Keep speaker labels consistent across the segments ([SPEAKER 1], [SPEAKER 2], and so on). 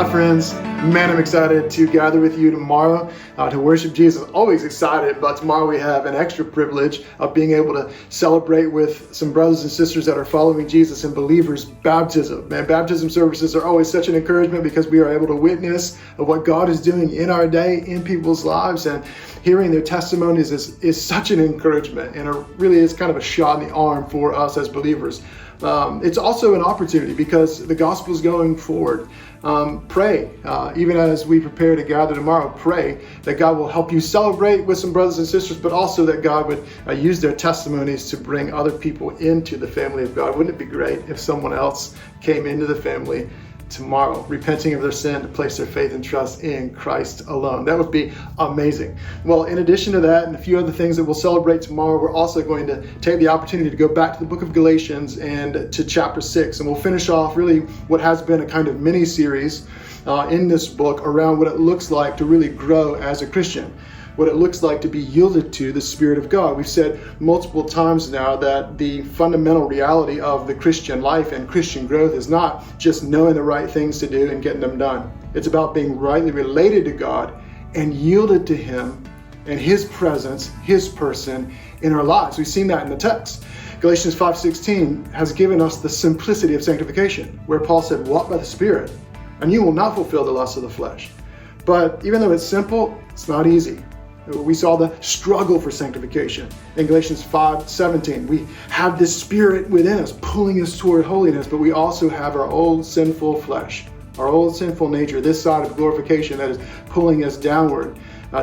[SPEAKER 1] Hi friends, man, I'm excited to gather with you tomorrow to worship Jesus. Always excited, but tomorrow we have an extra privilege of being able to celebrate with some brothers and sisters that are following Jesus and believers baptism. Man, baptism services are always such an encouragement because we are able to witness of what God is doing in our day, in people's lives, and hearing their testimonies is such an encouragement, and it really is kind of a shot in the arm for us as believers. It's also an opportunity because the gospel is going forward. Pray, even as we prepare to gather tomorrow, pray that God will help you celebrate with some brothers and sisters, but also that God would use their testimonies to bring other people into the family of God. Wouldn't it be great if someone else came into the family tomorrow, repenting of their sin to place their faith and trust in Christ alone? That would be amazing. Well, in addition to that and a few other things that we'll celebrate tomorrow, we're also going to take the opportunity to go back to the book of Galatians and to chapter 6. And we'll finish off really what has been a kind of mini series in this book around what it looks like to really grow as a Christian, what it looks like to be yielded to the Spirit of God. We've said multiple times now that the fundamental reality of the Christian life and Christian growth is not just knowing the right things to do and getting them done. It's about being rightly related to God and yielded to Him and His presence, His person in our lives. We've seen that in the text. Galatians 5:16 has given us the simplicity of sanctification, where Paul said, "Walk by the Spirit, and you will not fulfill the lusts of the flesh." But even though it's simple, it's not easy. We saw the struggle for sanctification in Galatians 5:17. We have this Spirit within us pulling us toward holiness, but we also have our old sinful flesh, our old sinful nature, this side of glorification that is pulling us downward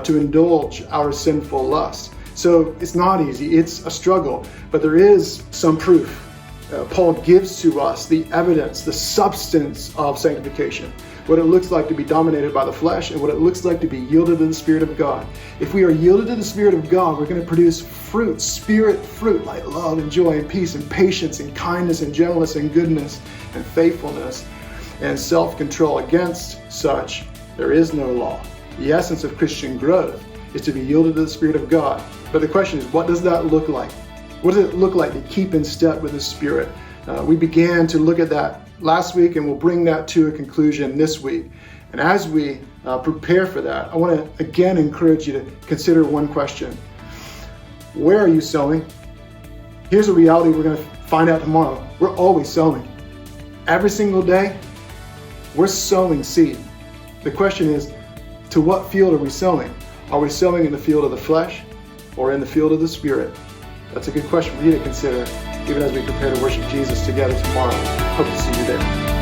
[SPEAKER 1] to indulge our sinful lust. So it's not easy, it's a struggle, but there is some proof. Paul gives to us the evidence, the substance of sanctification, what it looks like to be dominated by the flesh and what it looks like to be yielded to the Spirit of God. If we are yielded to the Spirit of God, we're going to produce fruit, Spirit fruit, like love and joy and peace and patience and kindness and gentleness and goodness and faithfulness and self-control. Against such, there is no law. The essence of Christian growth is to be yielded to the Spirit of God. But the question is, what does that look like? What does it look like to keep in step with the Spirit? We began to look at that last week, and we'll bring that to a conclusion this week. And as we prepare for that, I want to again encourage you to consider one question. Where are you sowing? Here's a reality we're going to find out tomorrow. We're always sowing. Every single day, we're sowing seed. The question is, to what field are we sowing? Are we sowing in the field of the flesh or in the field of the Spirit? That's a good question for you to consider, even as we prepare to worship Jesus together tomorrow. Hope to see you there.